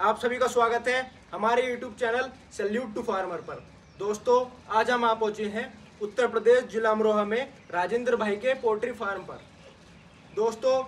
आप सभी का स्वागत है हमारे YouTube channel salute to farmer पर। दोस्तों, आज हम आप पहुंचे हैं उत्तर प्रदेश जिला अमरोहा में राजेंद्र भाई के पोल्ट्री फार्म पर। दोस्तों,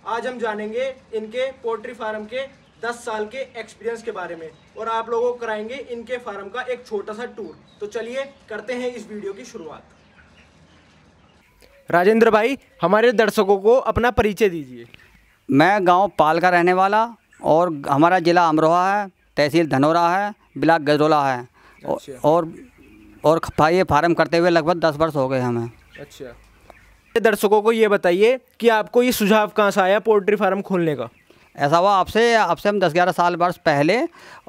आज हम जानेंगे इनके पोल्ट्री फार्म के 10 साल के एक्सपीरियंस के बारे में और आप लोगों को कराएंगे इनके फार्म का एक छोटा सा टूर। तो चलिए करते हैं इस वीडियो की शुरुआत। राजेंद्र भाई, हमारे दर्शकों को अपना परिचय दीजिए। मैं गांव पाल का रहने वाला और हमारा ज़िला अमरोहा है, तहसील धनौरा है, ब्लॉक गजरोला है। अच्छा। और ये फार्म करते हुए लगभग 10 वर्ष हो गए हमें। अच्छा। दर्शकों को ये बताइए कि आपको ये सुझाव कहाँ से आया पोल्ट्री फार्म खोलने का? ऐसा हुआ, आपसे हम 10-11 साल वर्ष पहले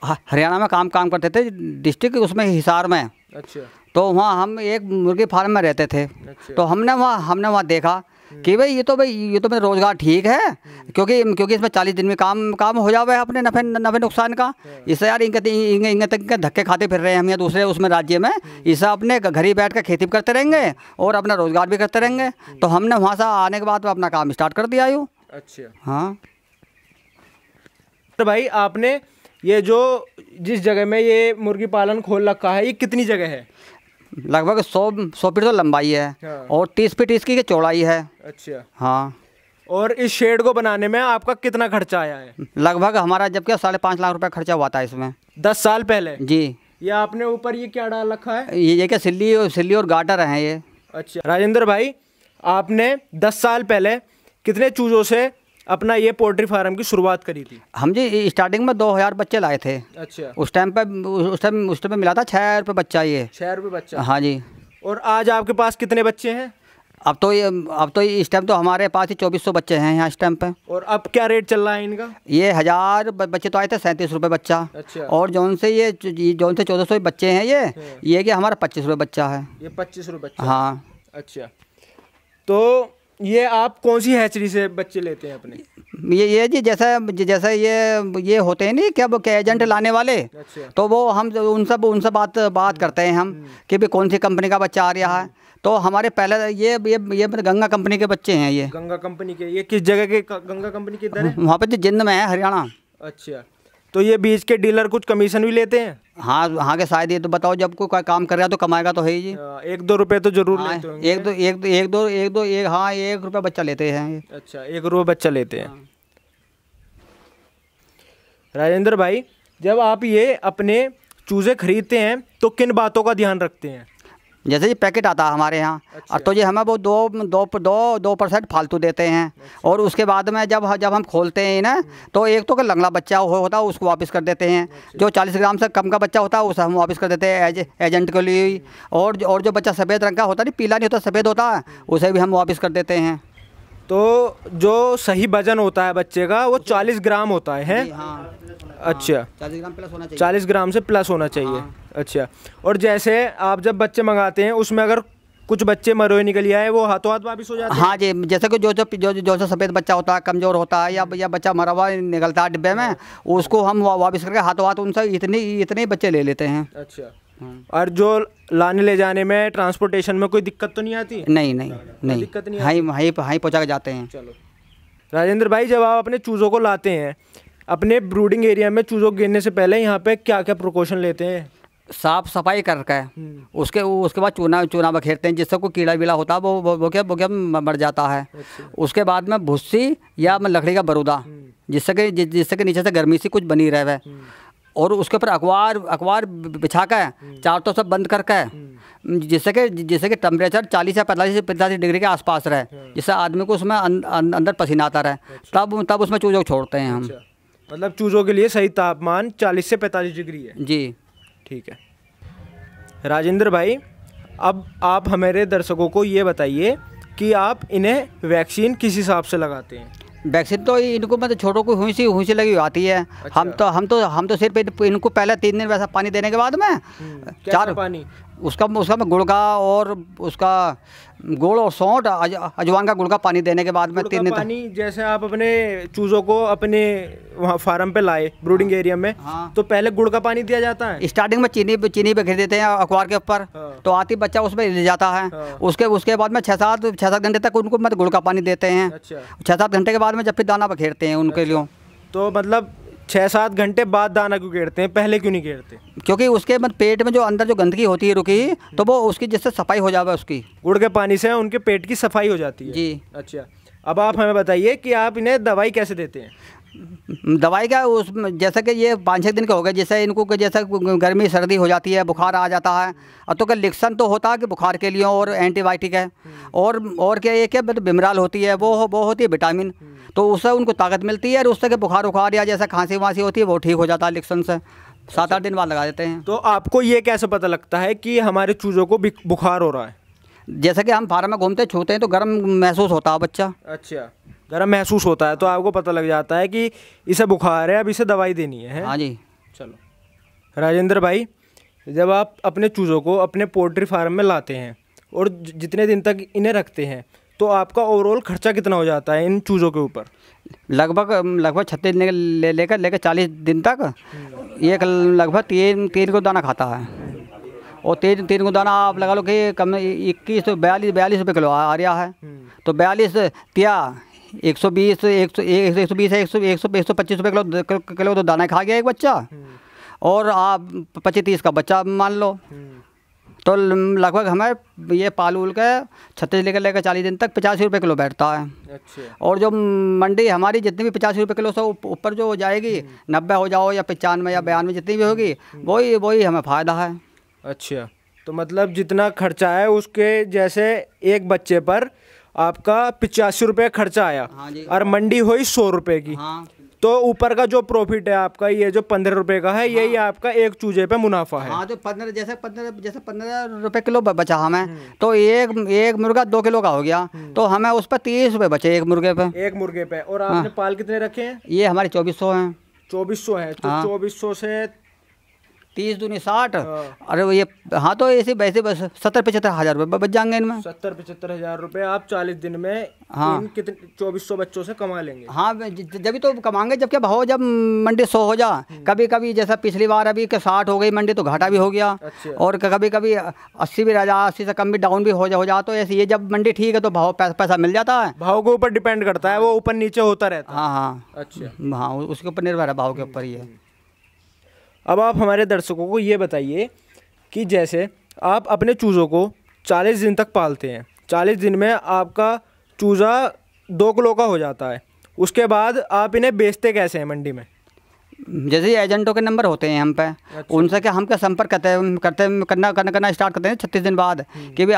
हरियाणा में काम करते थे, डिस्ट्रिक्ट उसमें हिसार में। अच्छा। तो वहाँ हम एक मुर्गी फार्म में रहते थे। अच्छा। तो हमने वहाँ देखा कि भाई ये तो मेरा रोज़गार ठीक है, क्योंकि इसमें 40 दिन में काम हो जावे अपने नफे नुकसान का। इससे यार इनके धक्के खाते फिर रहे हैं हम या दूसरे उसमें राज्य में, इससे अपने घर ही बैठ कर खेती भी करते रहेंगे और अपना रोज़गार भी करते रहेंगे। तो हमने वहाँ से आने के बाद अपना काम स्टार्ट कर दिया यूँ। अच्छा। हाँ तो भाई, आपने ये जिस जगह में ये मुर्गी पालन खोल रखा है, ये कितनी जगह है? लगभग 100 फीट तो लंबाई है। हाँ। और 30 फीट इसकी चौड़ाई है। अच्छा। हाँ। और इस शेड को बनाने में आपका कितना खर्चा आया है? लगभग हमारा जबकि 5.5 लाख रुपए खर्चा हुआ था इसमें 10 साल पहले। जी। ये आपने ऊपर ये क्या डाल रखा है? ये क्या सिल्ली और गाटर हैं ये। अच्छा। राजेंद्र भाई, आपने 10 साल पहले कितने चूजों से अपना ये पोल्ट्री फार्म की शुरुआत करी थी? हम जी स्टार्टिंग में 2000 बच्चे लाए थे। अच्छा। उस टाइम पे मिला था 6 रुपये बच्चा। ये 6 रुपये बच्चा? हाँ जी। और आज आपके पास कितने बच्चे हैं? अब तो इस टाइम तो हमारे पास ही 2400 बच्चे हैं यहाँ इस टाइम पे। और अब क्या रेट चल रहा है इनका? ये 1000 बच्चे तो आए थे 37 रुपये बच्चा। अच्छा। और जौन से 1400 बच्चे हैं ये कि हमारा 25 रुपये बच्चा है। ये 25 रुपये बच्चा? हाँ। अच्छा। तो ये आप कौन सी हैचरी से बच्चे लेते हैं अपने? ये जी जैसा ये होते हैं नहीं क्या एजेंट लाने वाले। अच्छा। तो वो हम उनसे बात करते हैं हम कि भाई कौन सी कंपनी का बच्चा आ रहा है। तो हमारे पहले ये गंगा कंपनी के बच्चे हैं। ये गंगा कंपनी के? ये किस जगह के गंगा कंपनी के इधर है? वहाँ पे जो जिंद में है, हरियाणा। अच्छा। तो ये बीज के डीलर कुछ कमीशन भी लेते हैं? हाँ के शायद। ये तो बताओ, जब कोई काम कर रहा है तो कमाएगा तो है ही जी। 1-2 रुपए तो जरूर लेते होंगे। 1 रुपये बच्चा लेते हैं ये। अच्छा, 1 रुपये बच्चा लेते हैं। राजेंद्र भाई, जब आप ये अपने चूजे खरीदते हैं तो किन बातों का ध्यान रखते हैं? जैसे ये पैकेट आता है हमारे यहाँ। अच्छा। तो ये हमें वो 2% फालतू देते हैं। अच्छा। और उसके बाद में जब हम खोलते हैं ना, तो एक तो लंगड़ा बच्चा होता है उसको वापस कर देते हैं। अच्छा। जो 40 ग्राम से कम का बच्चा होता है उसे हम वापस कर देते हैं एजेंट के लिए। और जो बच्चा सफ़ेद रंग का होता है, नहीं पीला नहीं होता, सफ़ेद होता है, उसे भी हम वापस कर देते हैं। तो जो सही वजन होता है बच्चे का वो 40 ग्राम होता है? हाँ। अच्छा। 40 ग्राम प्लस होना चाहिए। 40 ग्राम से प्लस होना चाहिए। हाँ। अच्छा। और जैसे आप जब बच्चे मंगाते हैं उसमें अगर कुछ बच्चे मरोए निकल आए, वो हाथों हाथ वापिस हो जाते हैं? हाँ जी। जैसे कि जो सफ़ेद बच्चा होता है, कमज़ोर होता है या बच्चा मरा हुआ निकलता है डिब्बे में, उसको हम वापस करके हाथों हाथ उनसे इतने बच्चे ले लेते हैं। अच्छा। और जो लाने ले जाने में ट्रांसपोर्टेशन में कोई दिक्कत तो नहीं आती? नहीं दिक्कत नहीं। हाई पहुँचा के जाते हैं। चलो राजेंद्र भाई, जब आप अपने चूज़ों को लाते हैं, अपने ब्रूडिंग एरिया में चूज़ों को गिरने से पहले यहाँ पे क्या क्या प्रिकॉशन लेते हैं? साफ सफाई करके उसके बाद चूना बखेरते हैं, जिससे कोई कीड़ा वीड़ा होता है वो क्या मर जाता है। अच्छा। उसके बाद में भुस्सी या लकड़ी का बरूदा, जिससे कि नीचे से गर्मी सी कुछ बनी रहे। और उसके ऊपर अखबार बिछा कर चारों तरफ से बंद करके, जिससे कि टेम्परेचर 40 या 45 डिग्री के आसपास रहे, जिससे आदमी को उसमें अंदर पसीना आता रहे। तब उसमें चूजों को छोड़ते हैं हम। अच्छा। मतलब चूजों के लिए सही तापमान 40 से 45 डिग्री है? जी। ठीक है। राजेंद्र भाई, अब आप हमारे दर्शकों को ये बताइए कि आप इन्हें वैक्सीन किस हिसाब से लगाते हैं? वैक्सीन तो इनको मतलब छोटों को हुई सी लगी आती है। अच्छा। हम तो सिर्फ इनको पहले 3 दिन वैसा पानी देने के बाद में 4 पानी उसका में गुड़ का और उसका गुड़ और सौंठ अजवाइन का गुड़ का पानी देने के बाद में 3 दिन पानी। जैसे आप अपने चूज़ों को अपने वहाँ फार्म पे लाए ब्रूडिंग एरिया में। हाँ। तो पहले गुड़ का पानी दिया जाता है? स्टार्टिंग में चीनी पे घेर देते हैं अखबार के ऊपर। हाँ। तो आती बच्चा उसमें ले जाता है। हाँ। उसके बाद में 6-7 घंटे तक उनको मतलब गुड़ का पानी देते हैं। अच्छा। 6-7 घंटे के बाद में जब फिर दाना बखेरते हैं उनके लिए। तो मतलब 6-7 घंटे बाद दाना क्यों घेरते हैं, पहले क्यों नहीं घेरते? क्योंकि उसके पेट में जो अंदर जो गंदगी होती है रुकी, तो वो उसकी जिससे सफाई हो जाए, उसकी गुड़ के पानी से उनके पेट की सफाई हो जाती है जी। अच्छा, अब आप हमें बताइए कि आप इन्हें दवाई कैसे देते हैं? दवाई का उस जैसे कि ये 5-6 दिन के हो गए, जैसे इनको जैसे गर्मी सर्दी हो जाती है, बुखार आ जाता है, और तो क्या लिक्सन तो होता है कि बुखार के लिए और एंटीबायोटिक है, और क्या ये क्या बिमराल होती है, वो होती है विटामिन, तो उससे उनको ताकत मिलती है, और उससे कि बुखार या जैसे खांसी वांसी होती है वो ठीक हो जाता है लिक्सन से। 7-8 दिन बाद लगा देते हैं। तो आपको ये कैसे पता लगता है कि हमारे चूज़ों को बुखार हो रहा है? जैसे कि हम फार्म में घूमते छूते हैं तो गर्म महसूस होता है बच्चा। अच्छा, गर्म महसूस होता है तो आपको पता लग जाता है कि इसे बुखार है, अब इसे दवाई देनी है? हाँ जी। चलो राजेंद्र भाई, जब आप अपने चूज़ों को अपने पोल्ट्री फार्म में लाते हैं और जितने दिन तक इन्हें रखते हैं, तो आपका ओवरऑल खर्चा कितना हो जाता है इन चूज़ों के ऊपर? लगभग 36 दिन लेकर 40 दिन तक ये लगभग 3 को दाना खाता है, और 3 को दाना आप लगा लो कि कम 21 तो 42 रुपये किलो आ रहा है, तो 42 तिया 120 125 रुपये किलो तो दाना खा गया एक बच्चा, और आप 25-30 का बच्चा मान लो, तो लगभग हमें ये पाल उल के 36 लेकर 40 दिन तक 85 रुपये किलो बैठता है। अच्छा। और जो मंडी हमारी जितनी भी 85 रुपये किलो से ऊपर जो हो जाएगी, 90 हो जाओ या 95 या 92 जितनी भी होगी, वही हमें फ़ायदा है। अच्छा, तो मतलब जितना खर्चा है उसके जैसे एक बच्चे पर आपका 85 रुपये खर्चा आया। हाँ जी। और मंडी हुई 100 रुपये की। हाँ। तो ऊपर का जो प्रॉफिट है आपका, ये जो 15 रुपये का है, यही आपका एक चूजे पे मुनाफा है। हाँ, तो 15 रुपये किलो बचा हमें, तो एक मुर्गा 2 किलो का हो गया, तो हमें उस पर 30 रुपये बचे एक मुर्गे पे। और आपने पाल कितने रखे हैं? ये हमारे 2400 हैं। 2400 है, तो 2400 से 30 दूनी 60। अरे ये हाँ, तो ऐसे वैसे बस 70-75 हज़ार रुपये बच जाएंगे इनमें। 70-75 हज़ार रुपये आप 40 दिन में हाँ। कितने 2400 बच्चों से कमा लेंगे? हाँ, जब तो कमाएंगे जब क्या भाव, जब मंडी 100 हो जा, कभी जैसा पिछली बार अभी के 60 हो गई मंडी तो घाटा भी हो गया। अच्छा। और कभी 80 भी रह जा, 80 से कम भी डाउन भी हो जा, तो ऐसे ये जब मंडी ठीक है तो भाव पैसा मिल जाता है। भाव के ऊपर डिपेंड करता है, वो ऊपर नीचे होता रहता है। हाँ। अच्छा। हाँ, उसके ऊपर निर्भर है, भाव के ऊपर ही है। अब आप हमारे दर्शकों को ये बताइए कि जैसे आप अपने चूज़ों को 40 दिन तक पालते हैं, 40 दिन में आपका चूज़ा 2 किलो का हो जाता है, उसके बाद आप इन्हें बेचते कैसे हैं मंडी में? जैसे एजेंटों के नंबर होते हैं हम पे। अच्छा। उनसे क्या हम क्या संपर्क करना स्टार्ट करते हैं 36 दिन बाद, कि भाई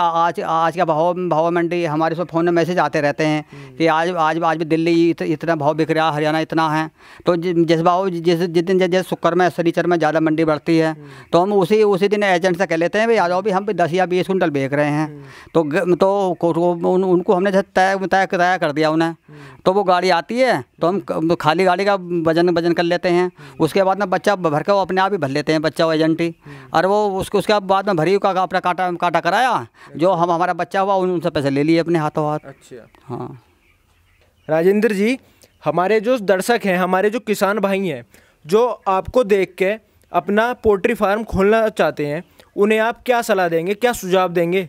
आज का भाव मंडी, हमारे से फ़ोन में मैसेज आते रहते हैं कि आज भी दिल्ली इतना भाव बिक रहा है, हरियाणा इतना है, तो जिस भाव जिस दिन जैसे शुक्र में शनिचर में ज़्यादा मंडी बढ़ती है, तो हम उसी दिन एजेंट से कह लेते हैं भाई आ जाओ भी, हम 10 या 20 कुंटल बेच रहे हैं, तो उनको हमने तय कर दिया उन्हें, तो वो गाड़ी आती है तो हम खाली गाड़ी का वजन कर लेते हैं, उसके बाद में बच्चा भर के वो अपने आप ही भर लेते हैं बच्चा, वो एजेंट ही, और वो उसके बाद में भरी का अपना काटा कराया, जो हमारा बच्चा हुआ उनसे पैसे ले लिए अपने हाथों हाथ। अच्छा। हाँ राजेंद्र जी, हमारे जो दर्शक हैं, हमारे जो किसान भाई हैं, जो आपको देख के अपना पोल्ट्री फार्म खोलना चाहते हैं, उन्हें आप क्या सलाह देंगे, क्या सुझाव देंगे?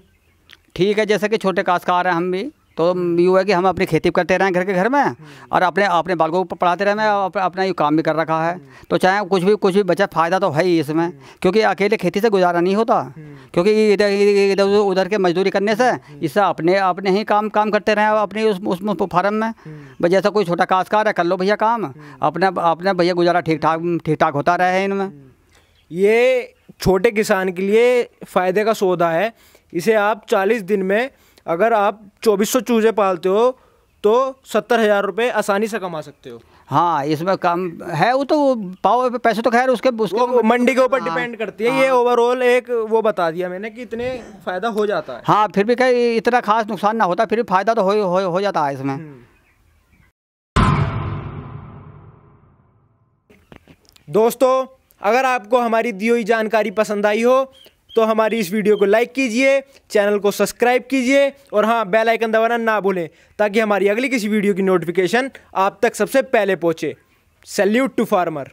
ठीक है, जैसे कि छोटे काश्तकार हैं हम भी, तो यूँ है कि हम अपनी खेती करते रहें घर में, और अपने बालकों को पढ़ाते रहें, अपना ये काम भी कर रखा है, तो चाहे कुछ भी बचा, फ़ायदा तो है ही इसमें, क्योंकि अकेले खेती से गुजारा नहीं होता, क्योंकि इधर उधर के मजदूरी करने से इससे अपने ही काम करते रहें अपने उस फार्म में। जैसा कोई छोटा काश्तकार है, कर लो भैया काम, अपने भैया गुजारा ठीक ठाक होता रहे इनमें। ये छोटे किसान के लिए फ़ायदे का सौदा है। इसे आप 40 दिन में अगर आप 2400 चूजे पालते हो तो 70,000 रुपये आसानी से कमा सकते हो। हाँ, इसमें काम है, वो तो पाओ पैसे तो खैर उसके मंडी के ऊपर डिपेंड करती है। ये ओवरऑल एक वो बता दिया मैंने कि इतने फ़ायदा हो जाता है। हाँ, फिर भी कहीं इतना खास नुकसान ना होता, फिर भी फ़ायदा तो हो जाता है इसमें। दोस्तों, अगर आपको हमारी दी हुई जानकारी पसंद आई हो तो हमारी इस वीडियो को लाइक कीजिए, चैनल को सब्सक्राइब कीजिए, और हाँ, बेल आइकन दबाना ना भूलें, ताकि हमारी अगली किसी वीडियो की नोटिफिकेशन आप तक सबसे पहले पहुँचे। Salute to farmer.